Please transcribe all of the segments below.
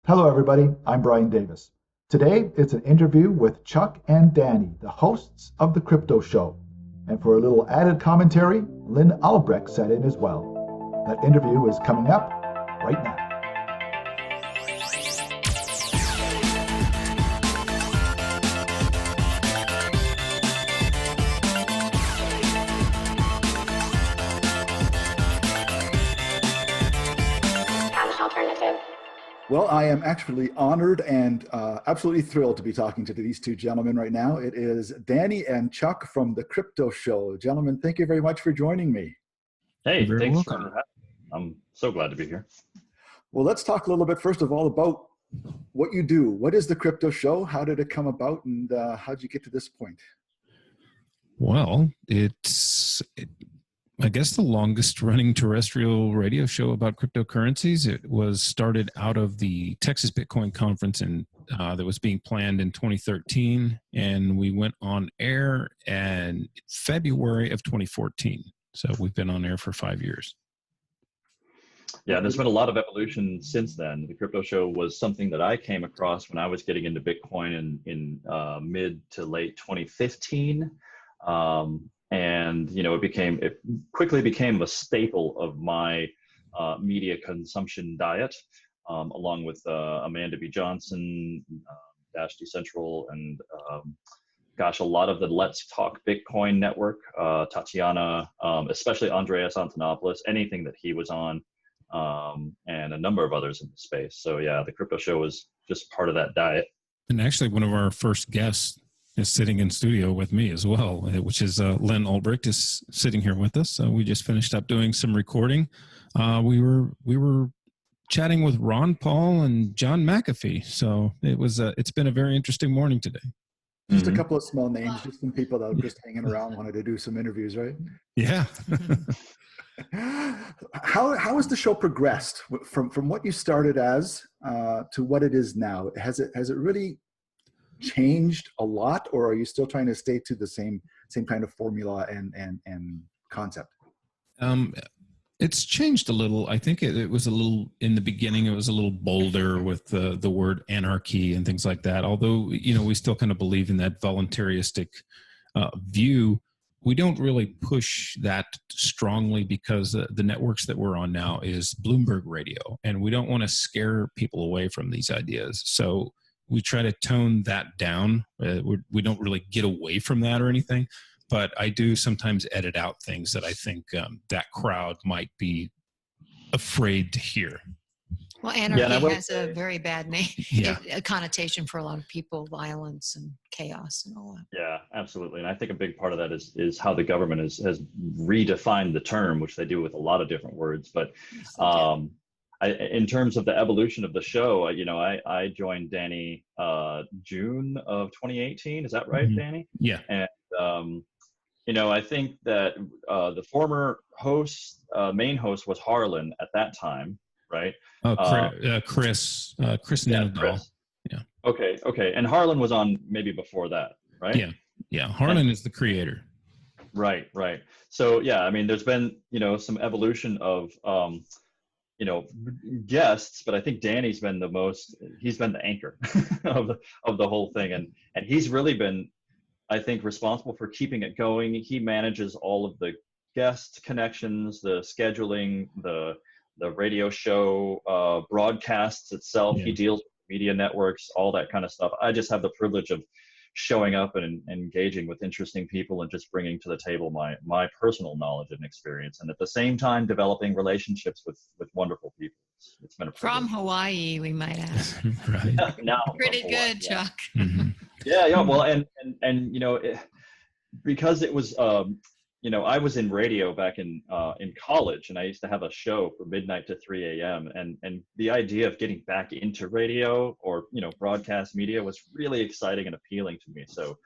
Hello, everybody. I'm Brian Davis. Today, it's an interview with Chuck and Danny, the hosts of The Crypto Show. And for a little added commentary, Lynn Albrecht sat in as well. That interview is coming up right now. Well, I am actually honored and absolutely thrilled to be talking to these two gentlemen right now. It is Danny and Chuck from The Crypto Show. Gentlemen, thank you very much for joining me. Hey, You're very thanks welcome. for having me. I'm so glad to be here. Well, let's talk a little bit, first of all, about what you do. What is The Crypto Show? How did it come about? And how did you get to this point? Well, I guess the longest running terrestrial radio show about cryptocurrencies. It was started out of the Texas Bitcoin conference that was being planned in 2013. And we went on air in February of 2014. So we've been on air for 5 years. Yeah, there's been a lot of evolution since then. The Crypto Show was something that I came across when I was getting into Bitcoin in mid to late 2015. And it quickly became a staple of my media consumption diet, along with Amanda B. Johnson, Dash Decentral, and a lot of the Let's Talk Bitcoin network, Tatiana, especially Andreas Antonopoulos, anything that he was on, and a number of others in the space. So yeah, the Crypto Show was just part of that diet. And actually, one of our first guests is sitting in studio with me as well, which is Lynn Albrecht is sitting here with us. So we just finished up doing some recording. We were chatting with Ron Paul and John McAfee. So it's been a very interesting morning today. Just a couple of small names, just some people that were just hanging around, wanted to do some interviews, right? Yeah. How has the show progressed from what you started as to what it is now? Has it really changed a lot, or are you still trying to stay to the same kind of formula and concept? It's changed a little. I think it was a little, in the beginning, it was a little bolder with the word anarchy and things like that. Although, we still kind of believe in that voluntaristic view. We don't really push that strongly because the networks that we're on now is Bloomberg Radio, and we don't want to scare people away from these ideas. So we try to tone that down. We don't really get away from that or anything, but I do sometimes edit out things that I think that crowd might be afraid to hear. Well, anarchy has a very bad name, a connotation for a lot of people, violence and chaos and all that. Yeah, absolutely. And I think a big part of that is how the government has redefined the term, which they do with a lot of different words. But in terms of the evolution of the show, I joined Danny June of 2018. Is that right, Mm-hmm. Danny? Yeah. And I think that the former main host was Harlan at that time, right? Chris Neville. Chris. Yeah. Okay. And Harlan was on maybe before that, right? Yeah. Harlan is the creator. Right. So yeah, I mean, there's been some evolution of guests, but I think Danny's been he's been the anchor of the whole thing, and he's really been, I think, responsible for keeping it going. He manages all of the guest connections, the scheduling, the radio show broadcasts itself. He deals with media networks, all that kind of stuff. I just have the privilege of showing up and engaging with interesting people and just bringing to the table my personal knowledge and experience, and at the same time developing relationships with wonderful people. It's been a privilege. From Hawaii, we might ask. Right. Now Pretty good, Chuck. Mm-hmm. Yeah. Well, and because it was I was in radio back in college, and I used to have a show from midnight to 3 a.m. And the idea of getting back into radio or broadcast media was really exciting and appealing to me. So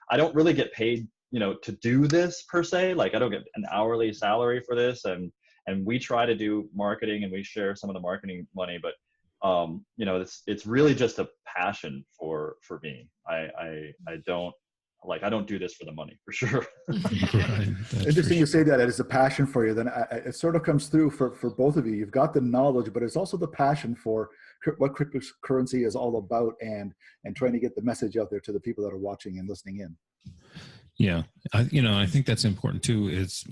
I don't really get paid to do this per se. Like, I don't get an hourly salary for this, and we try to do marketing and we share some of the marketing money, but it's really just a passion for me. I don't Like, I don't do this for the money, for sure. Right, Interesting you say that it's a passion for you. Then it sort of comes through for both of you. You've got the knowledge, but it's also the passion for what cryptocurrency is all about, and trying to get the message out there to the people that are watching and listening in. Yeah, I think that's important too. It's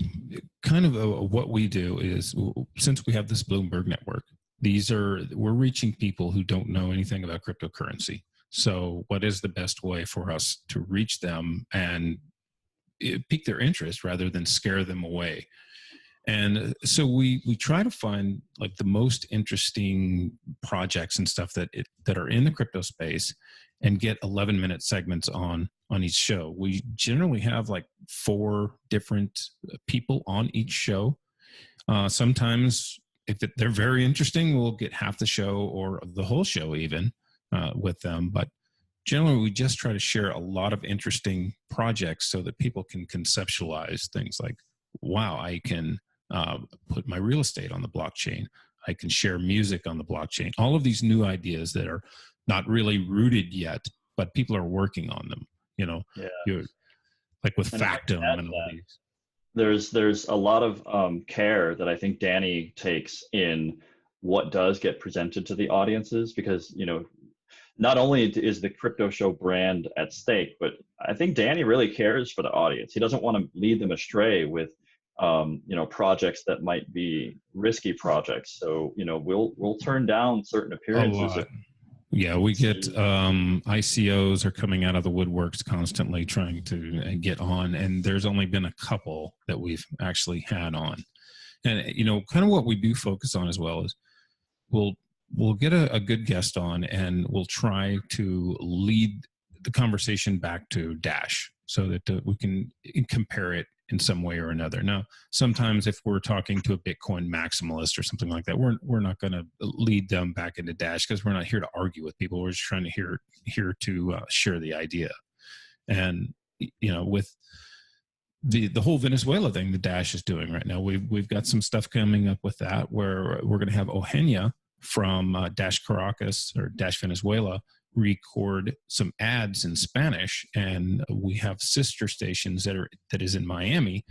kind of what we do is, since we have this Bloomberg network, we're reaching people who don't know anything about cryptocurrency. So what is the best way for us to reach them and pique their interest rather than scare them away? And so we try to find like the most interesting projects and stuff that are in the crypto space, and get 11-minute segments on each show. We generally have like 4 different people on each show. Sometimes if they're very interesting, we'll get half the show or the whole show even with them. But generally, we just try to share a lot of interesting projects so that people can conceptualize things like, wow, I can put my real estate on the blockchain. I can share music on the blockchain. All of these new ideas that are not really rooted yet, but people are working on them. You're like with Factum and all these. There's a lot of care that I think Danny takes in what does get presented to the audiences, because not only is the crypto show brand at stake, but I think Danny really cares for the audience. He doesn't want to lead them astray with projects that might be risky projects. So we'll turn down certain appearances. Yeah, we get ICOs are coming out of the woodworks constantly trying to get on, and there's only been a couple that we've actually had on. And kind of what we do focus on as well is we'll get a good guest on, and we'll try to lead the conversation back to Dash so that we can compare it in some way or another. Now, sometimes if we're talking to a Bitcoin maximalist or something like that, we're not going to lead them back into Dash, because we're not here to argue with people. We're just trying to here to share the idea. And with the whole Venezuela thing, the Dash is doing right now, we've got some stuff coming up with that, where we're going to have Eugenia from Dash Caracas or Dash Venezuela record some ads in Spanish, and we have sister stations that is in Miami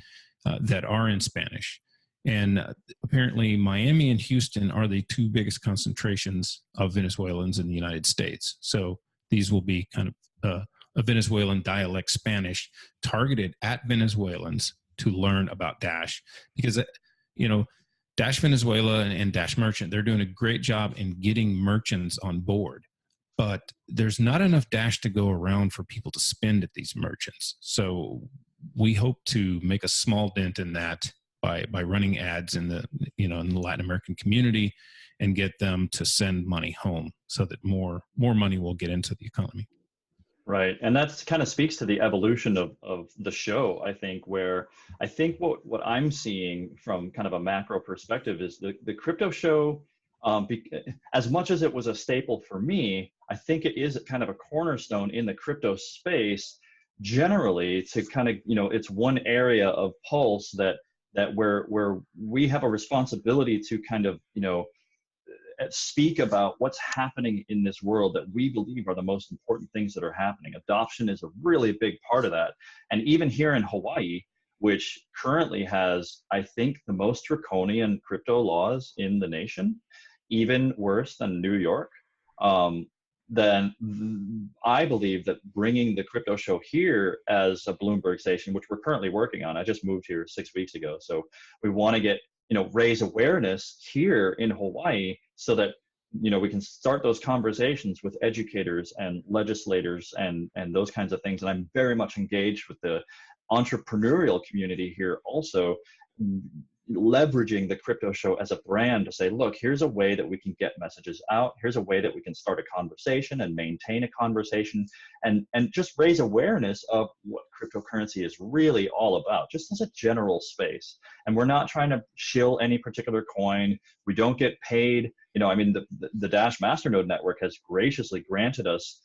that are in Spanish. And apparently Miami and Houston are the 2 biggest concentrations of Venezuelans in the United States. So these will be kind of a Venezuelan dialect Spanish targeted at Venezuelans to learn about Dash, because Dash Venezuela and Dash Merchant, they're doing a great job in getting merchants on board. But there's not enough Dash to go around for people to spend at these merchants. So we hope to make a small dent in that by running ads in the in the Latin American community, and get them to send money home, so that more money will get into the economy. Right. And that kind of speaks to the evolution of the show, I think, where I think what I'm seeing from kind of a macro perspective is the crypto show, as much as it was a staple for me, I think it is kind of a cornerstone in the crypto space generally, to kind of, it's one area of pulse that where we have a responsibility to kind of, speak about what's happening in this world that we believe are the most important things that are happening. Adoption is a really big part of that. And even here in Hawaii, which currently has, I think, the most draconian crypto laws in the nation, even worse than New York, then I believe that bringing the crypto show here as a Bloomberg station, which we're currently working on, I just moved here 6 weeks ago. So we want to get, raise awareness here in Hawaii so that, we can start those conversations with educators and legislators and those kinds of things. And I'm very much engaged with the entrepreneurial community here also, leveraging the crypto show as a brand to say, look, here's a way that we can get messages out. Here's a way that we can start a conversation and maintain a conversation and just raise awareness of what cryptocurrency is really all about, just as a general space. And we're not trying to shill any particular coin. We don't get paid. The Dash Masternode Network has graciously granted us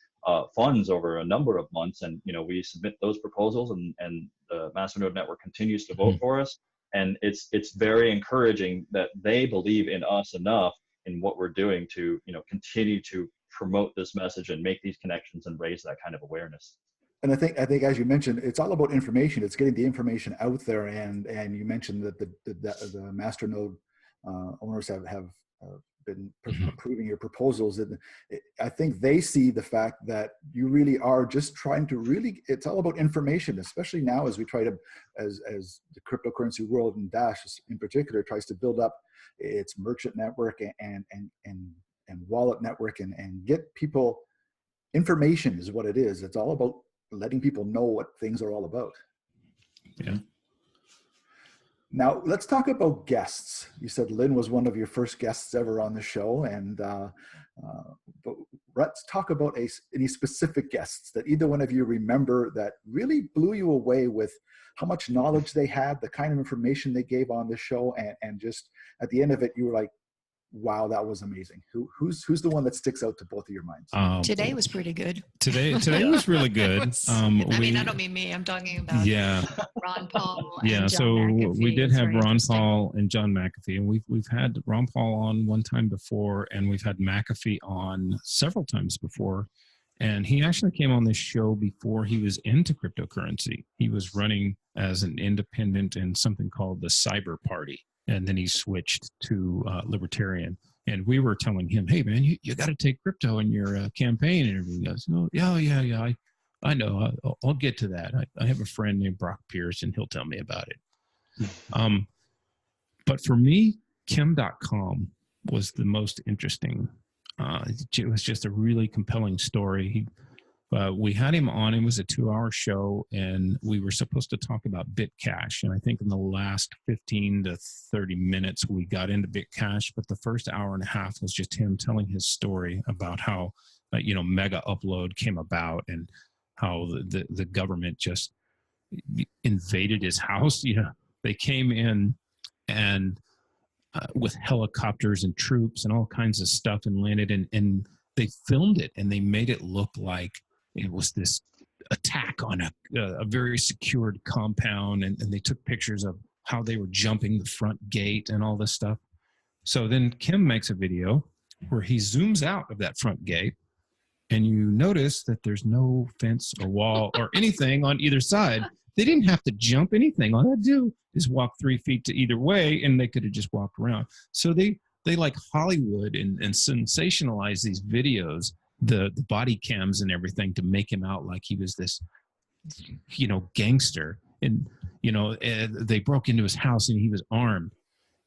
funds over a number of months. And, we submit those proposals and the Masternode Network continues to vote for us. And it's very encouraging that they believe in us enough in what we're doing to, continue to promote this message and make these connections and raise that kind of awareness. And I think as you mentioned, it's all about information. It's getting the information out there, and you mentioned that the masternode owners have been approving your proposals, and I think they see the fact that you really are just trying to it's all about information, especially now as we try to, as the cryptocurrency world and Dash in particular tries to build up its merchant network and wallet network and get people information is what it is. It's all about letting people know what things are all about. Yeah. Now let's talk about guests. You said Lynn was one of your first guests ever on the show, and but let's talk about any specific guests that either one of you remember that really blew you away with how much knowledge they had, the kind of information they gave on the show, and just at the end of it, you were like, wow, that was amazing. Who's the one that sticks out to both of your minds? Today was pretty good. Today was really good. I mean, I don't mean me. I'm talking about Ron Paul. And John so McAfee. we did have Very Ron Paul and John McAfee, and we've had Ron Paul on one time before, and we've had McAfee on several times before. And he actually came on this show before he was into cryptocurrency. He was running as an independent in something called the Cyber Party. And then he switched to libertarian. And we were telling him, hey, man, you got to take crypto in your campaign and everything. He goes, oh, yeah, I know. I'll get to that. I have a friend named Brock Pierce, and he'll tell me about it. But for me, Kim.com was the most interesting. It was just a really compelling story. We had him on. It was a 2-hour show, and we were supposed to talk about BitCash. And I think in the last 15 to 30 minutes, we got into BitCash. But the first hour and a half was just him telling his story about how, Mega Upload came about and how the government just invaded his house. They came in and with helicopters and troops and all kinds of stuff and landed, and they filmed it, and they made it look like it was this attack on a very secured compound, and they took pictures of how they were jumping the front gate and all this stuff. So then Kim makes a video where he zooms out of that front gate, and you notice that there's no fence or wall or anything on either side. They didn't have to jump anything. All they had to do is walk 3 feet to either way, and they could have just walked around. So they like Hollywood and sensationalize these videos, the body cams and everything, to make him out like he was this, gangster. And, they broke into his house and he was armed.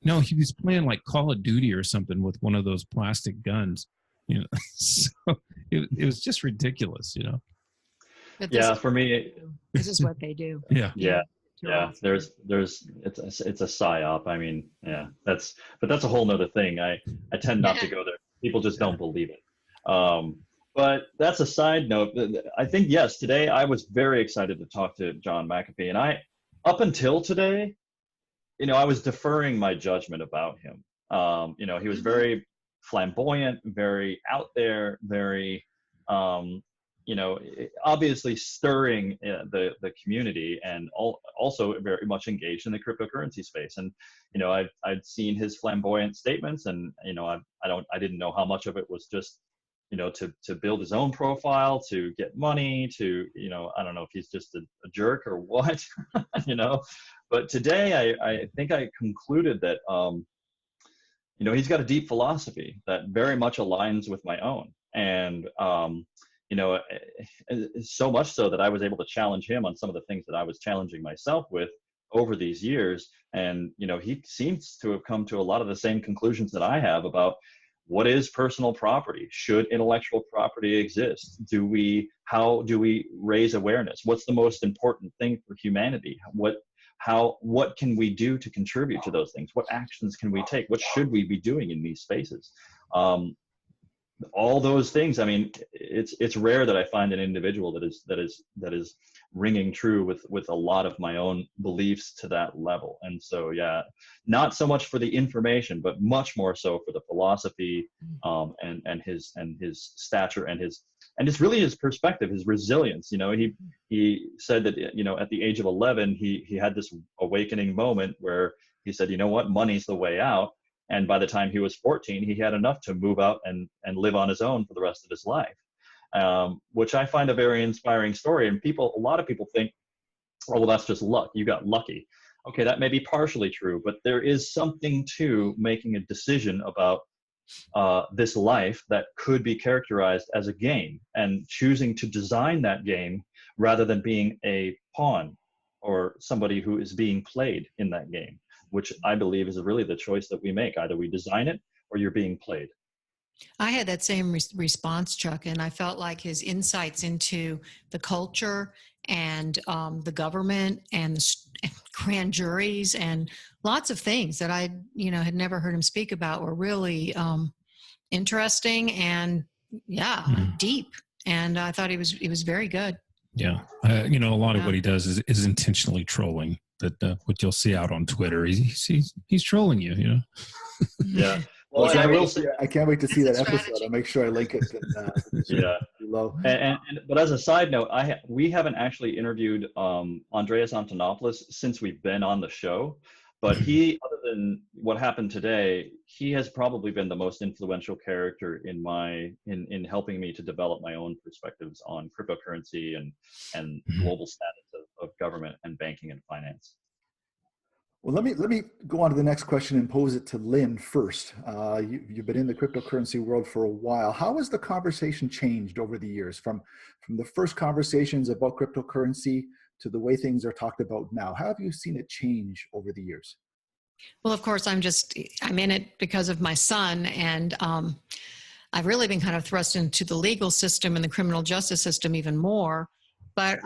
No, he was playing like Call of Duty or something with one of those plastic guns. So it was just ridiculous, But for me, this is what they do. Yeah. There's it's a psyop. I mean, that's a whole nother thing. I tend not to go there. People just don't believe it. But that's a side note. I think, yes, today I was very excited to talk to John McAfee, and up until today, I was deferring my judgment about him. He was very flamboyant, very out there, very obviously stirring the community, and also very much engaged in the cryptocurrency space. And I'd seen his flamboyant statements, and I didn't know how much of it was just to build his own profile, to get money, to I don't know if he's just a jerk or what, But today I think I concluded that he's got a deep philosophy that very much aligns with my own, and so much so that I was able to challenge him on some of the things that I was challenging myself with over these years. And, he seems to have come to a lot of the same conclusions that I have about what is personal property. Should intellectual property exist? How do we raise awareness? What's the most important thing for humanity? What can we do to contribute to those things? What actions can we take? What should we be doing in these spaces? All those things. I mean, it's rare that I find an individual that is ringing true with a lot of my own beliefs to that level. And so, not so much for the information, but much more so for the philosophy, and his stature and his perspective, his resilience. He said that at the age of 11, he had this awakening moment where he said, money's the way out. And by the time he was 14, he had enough to move out and live on his own for the rest of his life. which I find a very inspiring story. And a lot of people think, oh, well, that's just luck. You got lucky. Okay, that may be partially true, but there is something to making a decision about this life that could be characterized as a game, and choosing to design that game rather than being a pawn or somebody who is being played in that game, which I believe is really the choice that we make. Either we design it or you're being played. I had that same response, Chuck, and I felt like his insights into the culture and the government and the grand juries and lots of things that I, had never heard him speak about were really interesting and deep. And I thought he was very good. Yeah, a lot of what he does is intentionally trolling. That what you'll see out on Twitter, he's trolling you. Yeah. Well, I can't wait to see that episode. I'll make sure I link it below. But as a side note, we haven't actually interviewed Andreas Antonopoulos since we've been on the show. But he, other than what happened today, he has probably been the most influential character in helping me to develop my own perspectives on cryptocurrency and global status of government and banking and finance. Well, let me go on to the next question and pose it to Lynn first. You've been in the cryptocurrency world for a while. How has the conversation changed over the years, from the first conversations about cryptocurrency to the way things are talked about now? How have you seen it change over the years? Well, of course, I'm in it because of my son, and I've really been kind of thrust into the legal system and the criminal justice system even more. But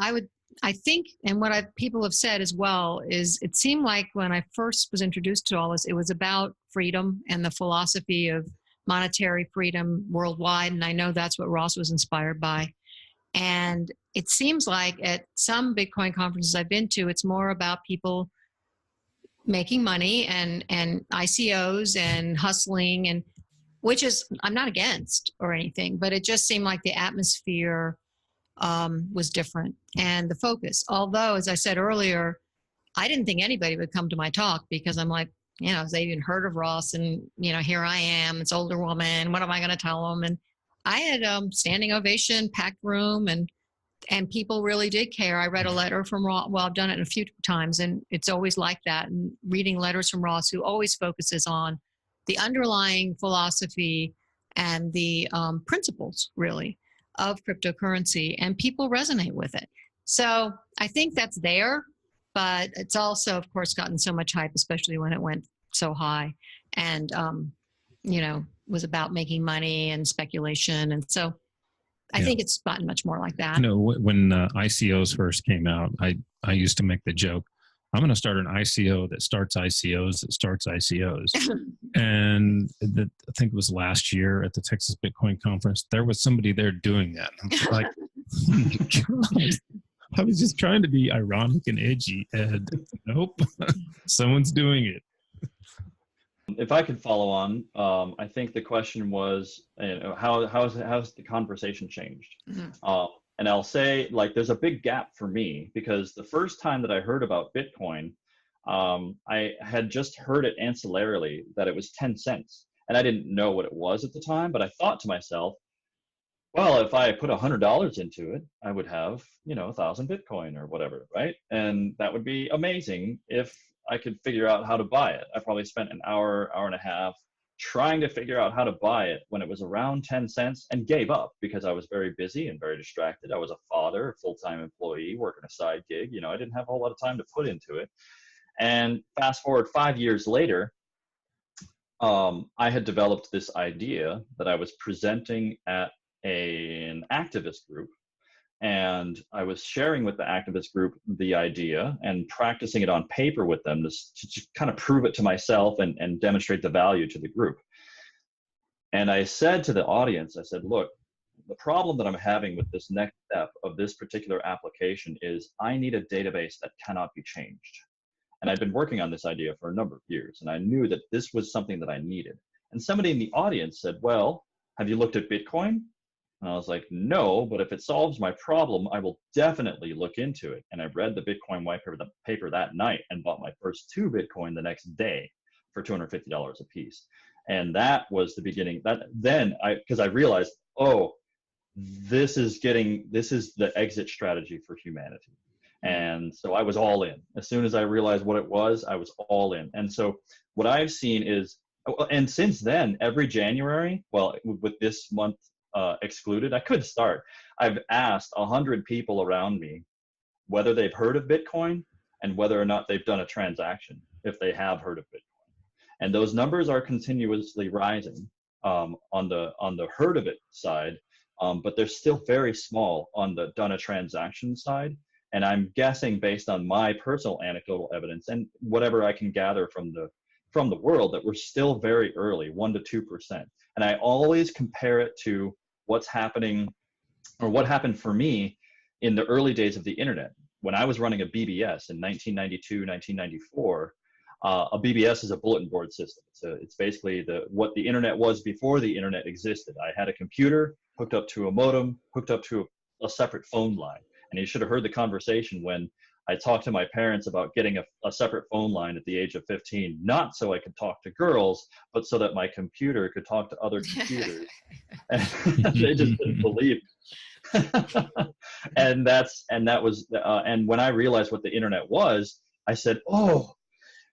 I think, and what people have said as well, is it seemed like when I first was introduced to all this, it was about freedom and the philosophy of monetary freedom worldwide. And I know that's what Ross was inspired by. And it seems like at some Bitcoin conferences I've been to, it's more about people making money and ICOs and hustling, and which is, I'm not against or anything, but it just seemed like the atmosphere was different and the focus. Although, as I said earlier, I didn't think anybody would come to my talk because I'm like, they even heard of Ross, and here I am, this older woman. What am I going to tell them? And I had standing ovation, packed room, and people really did care. I read a letter from Ross. Well, I've done it a few times, and it's always like that. And reading letters from Ross, who always focuses on the underlying philosophy and the principles, really, of cryptocurrency, and people resonate with it. So I think that's there, but it's also, of course, gotten so much hype, especially when it went so high, and was about making money and speculation. And so I think it's gotten much more like that. When ICOs first came out, I used to make the joke, I'm going to start an ICO that starts ICOs that starts ICOs. And I think it was last year at the Texas Bitcoin Conference, there was somebody there doing that. I'm like, oh my God. I was just trying to be ironic and edgy, and nope, someone's doing it. If I could follow on, I think the question was, how's the conversation changed? Mm-hmm. And I'll say, there's a big gap for me, because the first time that I heard about Bitcoin, I had just heard it ancillarily that it was 10 cents. And I didn't know what it was at the time, but I thought to myself, well, if I put $100 into it, I would have, 1,000 Bitcoin or whatever, right? And that would be amazing if I could figure out how to buy it. I probably spent an hour and a half trying to figure out how to buy it when it was around 10 cents, and gave up because I was very busy and very distracted. I was a father, a full-time employee, working a side gig. I didn't have a whole lot of time to put into it. And fast forward 5 years later, I had developed this idea that I was presenting at an activist group. And I was sharing with the activist group the idea and practicing it on paper with them to kind of prove it to myself and demonstrate the value to the group. And I said to the audience, I said, look, the problem that I'm having with this next step of this particular application is I need a database that cannot be changed. And I'd been working on this idea for a number of years, and I knew that this was something that I needed. And somebody in the audience said, well, have you looked at Bitcoin? And I was like, no, but if it solves my problem, I will definitely look into it. And I read the Bitcoin white paper that night and bought my first 2 Bitcoin the next day for $250 a piece. And that was the beginning. Because I realized, this is the exit strategy for humanity. And so I was all in. As soon as I realized what it was, I was all in. And so what I've seen is, and since then, every January, well, with this month excluded, I could start. I've asked 100 people around me whether they've heard of Bitcoin and whether or not they've done a transaction, if they have heard of Bitcoin. And those numbers are continuously rising on the heard of it side, but they're still very small on the done a transaction side. And I'm guessing, based on my personal anecdotal evidence and whatever I can gather from the world, that we're still very early, 1 to 2%. And I always compare it to what's happening, or what happened for me in the early days of the internet. When I was running a BBS in 1992, 1994, a BBS is a bulletin board system. It's basically what the internet was before the internet existed. I had a computer hooked up to a modem, hooked up to a separate phone line. And you should have heard the conversation when I talked to my parents about getting a separate phone line at the age of 15, not so I could talk to girls, but so that my computer could talk to other computers. And they just didn't believe it. and when I realized what the internet was, I said, oh,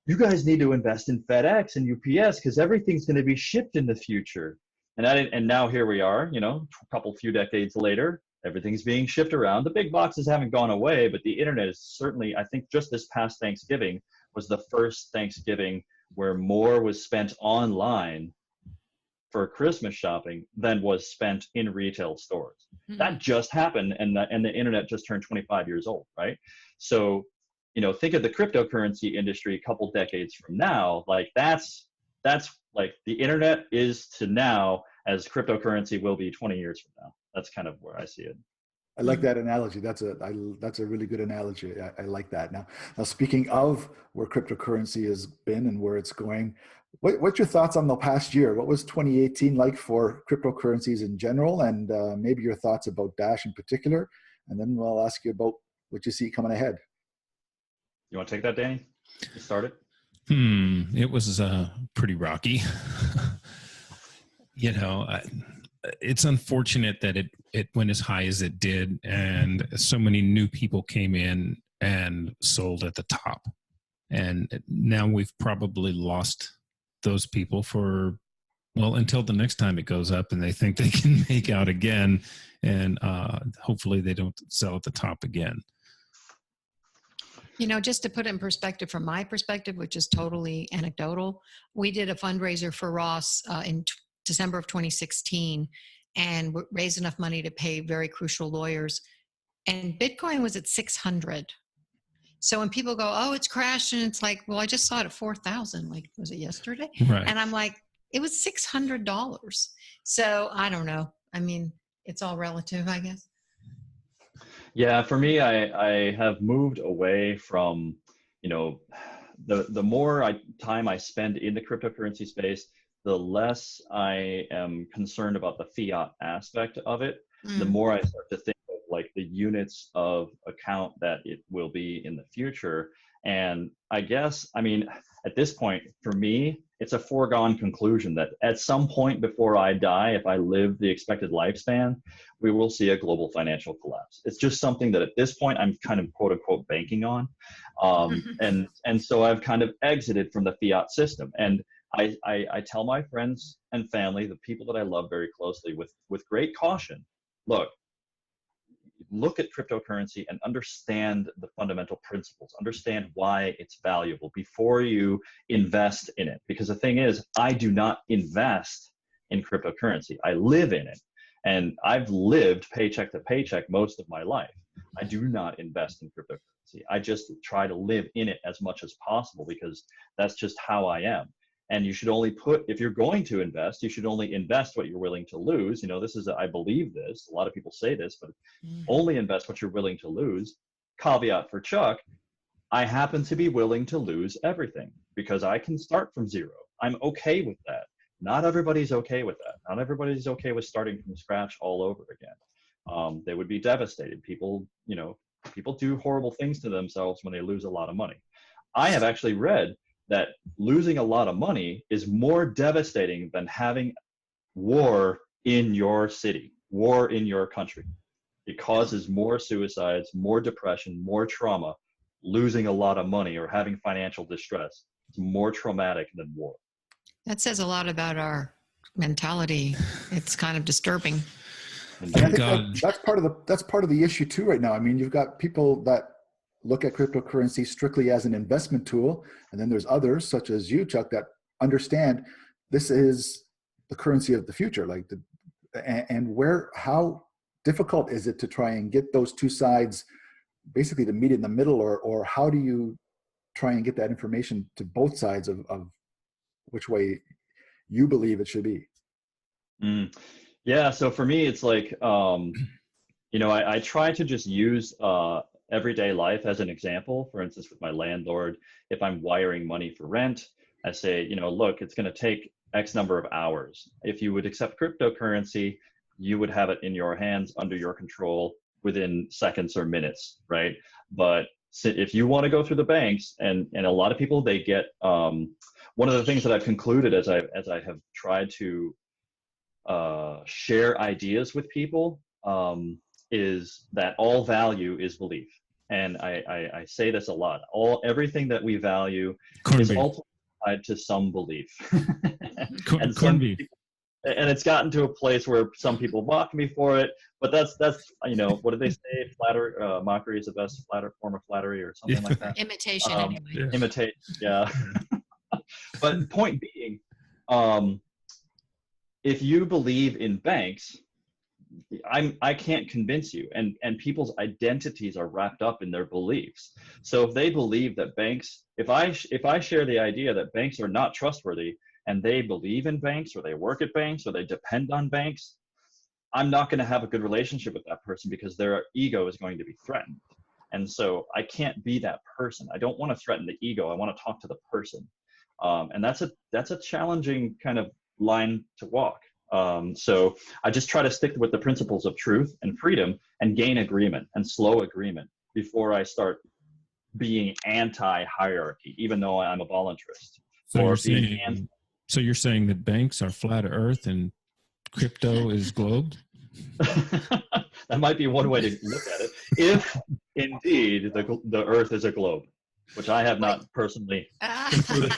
you guys need to invest in FedEx and UPS because everything's going to be shipped in the future. And now here we are, a few decades later. Everything's being shipped around. The big boxes haven't gone away, but the internet is certainly, I think just this past Thanksgiving was the first Thanksgiving where more was spent online for Christmas shopping than was spent in retail stores. Mm-hmm. That just happened, and the internet just turned 25 years old, right? So, think of the cryptocurrency industry a couple decades from now. Like that's like the internet is to now as cryptocurrency will be 20 years from now. That's kind of where I see it. I like that analogy. That's a really good analogy. I like that. Now, speaking of where cryptocurrency has been and where it's going, what's your thoughts on the past year? What was 2018 like for cryptocurrencies in general, and maybe your thoughts about Dash in particular? And then we'll ask you about what you see coming ahead. You want to take that, Danny? You start it. It was pretty rocky. It's unfortunate that it went as high as it did, and so many new people came in and sold at the top. And now we've probably lost those people until the next time it goes up and they think they can make out again, and hopefully they don't sell at the top again. Just to put it in perspective, from my perspective, which is totally anecdotal, we did a fundraiser for Ross in December of 2016 and raised enough money to pay very crucial lawyers. And Bitcoin was at 600. So when people go, oh, it's crashed, and it's like, well, I just saw it at 4,000. Like, was it yesterday? Right. And I'm like, it was $600. So I don't know. I mean, it's all relative, I guess. Yeah, for me, I have moved away from, the more time I spend in the cryptocurrency space, the less I am concerned about the fiat aspect of it. The more I start to think of like the units of account that it will be in the future. And I guess, at this point, for me, it's a foregone conclusion that at some point before I die, if I live the expected lifespan, we will see a global financial collapse. It's just something that at this point, I'm kind of quote unquote banking on. And so I've kind of exited from the fiat system. And I tell my friends and family, the people that I love very closely, with great caution, look at cryptocurrency and understand the fundamental principles, understand why it's valuable before you invest in it. Because the thing is, I do not invest in cryptocurrency. I live in it. And I've lived paycheck to paycheck most of my life. I do not invest in cryptocurrency. I just try to live in it as much as possible because that's just how I am. And you should only if you're going to invest, you should only invest what you're willing to lose. I believe this, a lot of people say this, but only invest what you're willing to lose. Caveat for Chuck, I happen to be willing to lose everything because I can start from zero. I'm okay with that. Not everybody's okay with that. Not everybody's okay with starting from scratch all over again. They would be devastated. People do horrible things to themselves when they lose a lot of money. I have actually read that losing a lot of money is more devastating than having war in your city. war in your country. It causes more suicides, more depression, more trauma, losing a lot of money or having financial distress. It's more traumatic than war. That says a lot about our mentality. It's kind of disturbing. And I think that's part of the issue too right now. I mean, you've got people that look at cryptocurrency strictly as an investment tool, and then there's others such as you, Chuck, that understand this is the currency of the future. Like how difficult is it to try and get those two sides basically to meet in the middle, or how do you try and get that information to both sides of which way you believe it should be? Yeah, so for me, it's like, I try to just use everyday life as an example. For instance, with my landlord, if I'm wiring money for rent, I say, look, it's going to take X number of hours. If you would accept cryptocurrency, you would have it in your hands, under your control, within seconds or minutes, right? But if you want to go through the banks, and a lot of people, they get, one of the things that I've concluded as I have tried to share ideas with people, is that all value is belief. And I say this a lot. Everything that we value is ultimately tied to some belief. And it's gotten to a place where some people mock me for it, but that's what do they say? Mockery is the best form of flattery, or something like that. Imitation, anyway. Yeah. Imitate, yeah. But point being, if you believe in banks, I can't convince you, and people's identities are wrapped up in their beliefs. So if they believe that banks, if I share the idea that banks are not trustworthy, and they believe in banks, or they work at banks, or they depend on banks, I'm not going to have a good relationship with that person, because their ego is going to be threatened. And so I can't be that person. I don't want to threaten the ego. I want to talk to the person. And that's a challenging kind of line to walk. So I just try to stick with the principles of truth and freedom, and gain agreement and slow agreement before I start being anti-hierarchy, even though I'm a voluntarist. So you're saying that banks are flat earth and crypto is globe? That might be one way to look at it, if indeed the earth is a globe, which I have not personally concluded.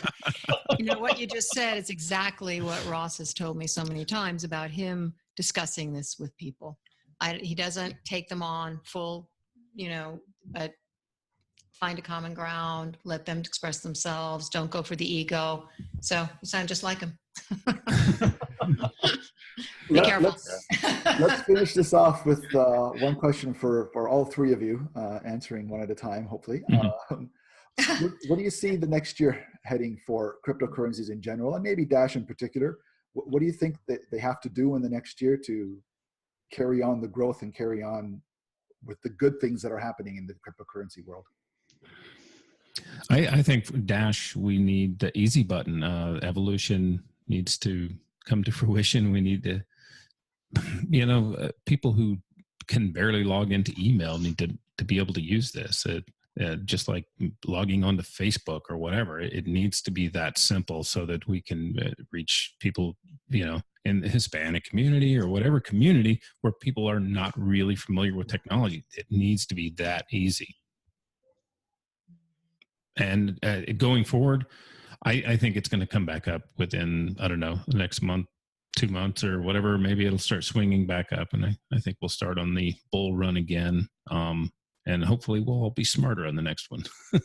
What you just said is exactly what Ross has told me so many times about him discussing this with people. He doesn't take them on full, but find a common ground, let them express themselves, don't go for the ego. So you sound just like him. Be careful. Let's finish this off with one question for all three of you, answering one at a time, hopefully. Mm-hmm. What do you see the next year heading for cryptocurrencies in general, and maybe Dash in particular? What do you think that they have to do in the next year to carry on the growth and carry on with the good things that are happening in the cryptocurrency world? I think for Dash, we need the easy button. Evolution needs to come to fruition. We need to, people who can barely log into email need to be able to use this. Just like logging onto Facebook or whatever, it needs to be that simple so that we can reach people, in the Hispanic community or whatever community where people are not really familiar with technology. It needs to be that easy. And going forward, I think it's going to come back up within, I don't know, the next month, 2 months or whatever. Maybe it'll start swinging back up. And I think we'll start on the bull run again. And hopefully we'll all be smarter on the next one. Yeah.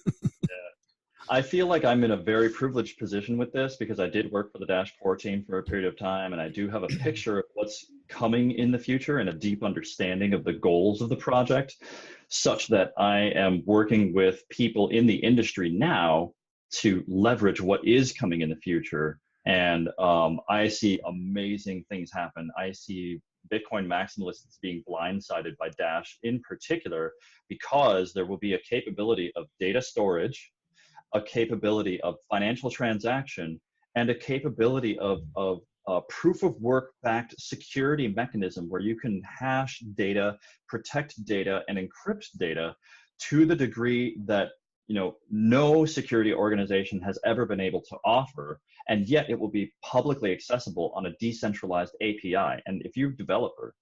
I feel like I'm in a very privileged position with this, because I did work for the Dash core team for a period of time, and I do have a picture of what's coming in the future and a deep understanding of the goals of the project, such that I am working with people in the industry now to leverage what is coming in the future. And I see amazing things happen. I see Bitcoin maximalists being blindsided by Dash in particular, because there will be a capability of data storage, a capability of financial transaction, and a capability of proof of work backed security mechanism where you can hash data, protect data, and encrypt data to the degree that no security organization has ever been able to offer, and yet it will be publicly accessible on a decentralized API. And if you're a developer,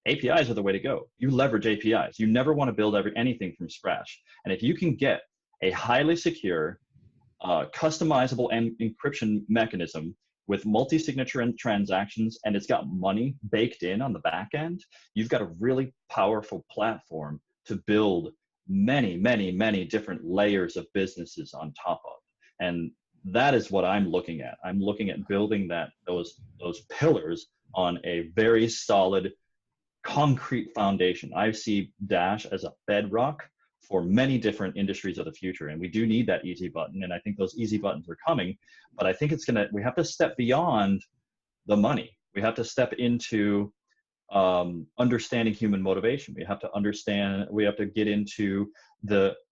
APIs are the way to go. You leverage APIs. You never want to build anything from scratch. And if you can get a highly secure, customizable encryption mechanism with multi-signature and transactions, and it's got money baked in on the back end, you've got a really powerful platform to build many, many, many different layers of businesses on top of. And that is what I'm looking at. I'm looking at building those pillars on a very solid, concrete foundation. I see Dash as a bedrock for many different industries of the future. And we do need that easy button. And I think those easy buttons are coming, but I think we have to step beyond the money. We have to step into understanding human motivation. We have to get into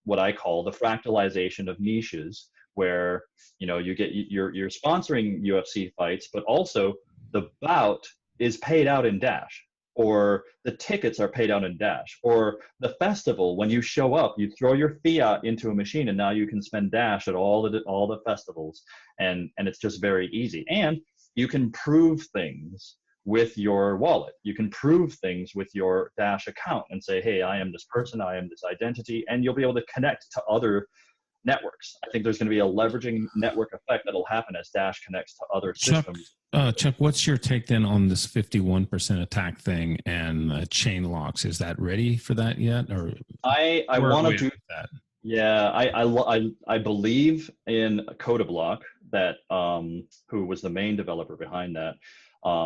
what I call the fractalization of niches, where, you're sponsoring UFC fights, but also the bout is paid out in Dash, or the tickets are paid out in Dash, or the festival, when you show up, you throw your fiat into a machine and now you can spend Dash at all the festivals. And it's just very easy. And you can prove things with your wallet. You can prove things with your Dash account and say, hey, I am this person, I am this identity, and you'll be able to connect to other networks. I think there's going to be a leveraging network effect that'll happen as Dash connects to other systems. Chuck, what's your take then on this 51% attack thing and chain locks? Is that ready for that yet? Or I want to do that. Yeah, I believe in Codablock, that who was the main developer behind that,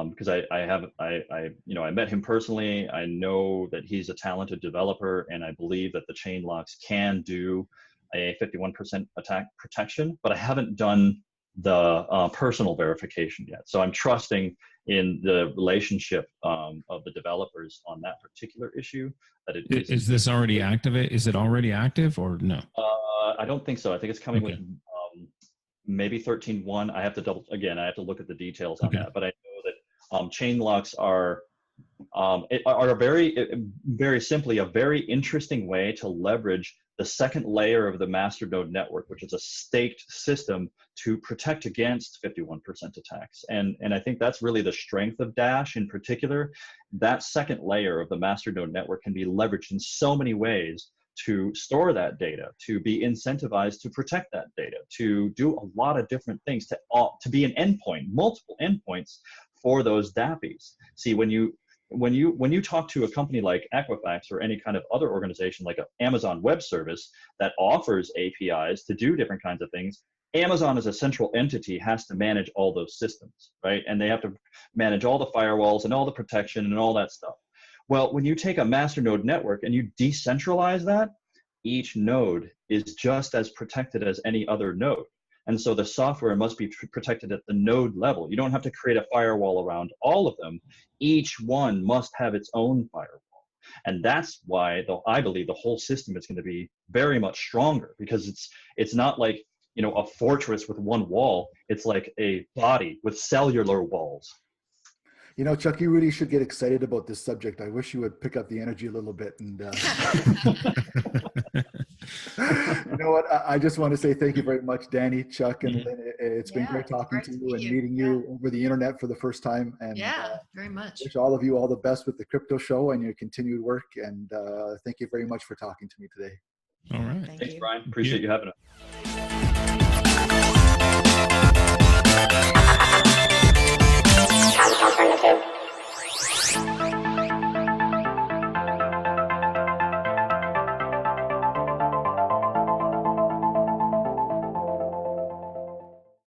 because I met him personally. I know that he's a talented developer, and I believe that the chain locks can do a 51% attack protection, but I haven't done the personal verification yet. So I'm trusting in the relationship of the developers on that particular issue. That is this already active? Is it already active or no? I don't think so. I think it's coming with maybe 13.1. I have to look at the details on that. But I know that chain locks are very simply a very interesting way to leverage the second layer of the masternode network, which is a staked system to protect against 51% attacks. And I think that's really the strength of Dash in particular. That second layer of the masternode network can be leveraged in so many ways to store that data, to be incentivized to protect that data, to do a lot of different things, to be an endpoint, multiple endpoints for those DAPIs. See, when you talk to a company like Equifax or any kind of other organization like an Amazon Web Service that offers APIs to do different kinds of things, Amazon as a central entity has to manage all those systems, right? And they have to manage all the firewalls and all the protection and all that stuff. Well, when you take a masternode network and you decentralize that, each node is just as protected as any other node. And so the software must be protected at the node level. You don't have to create a firewall around all of them. Each one must have its own firewall. And that's why I believe the whole system is going to be very much stronger, because it's not like, a fortress with one wall. It's like a body with cellular walls. Chuck, you really should get excited about this subject. I wish you would pick up the energy a little bit. And you know what? I just want to say thank you very much, Danny, Chuck, and Lynn. It's been great talking to you and meeting you over the internet for the first time. And very much. Wish all of you all the best with the crypto show and your continued work. And thank you very much for talking to me today. All right. Thanks, Brian. Appreciate you having us.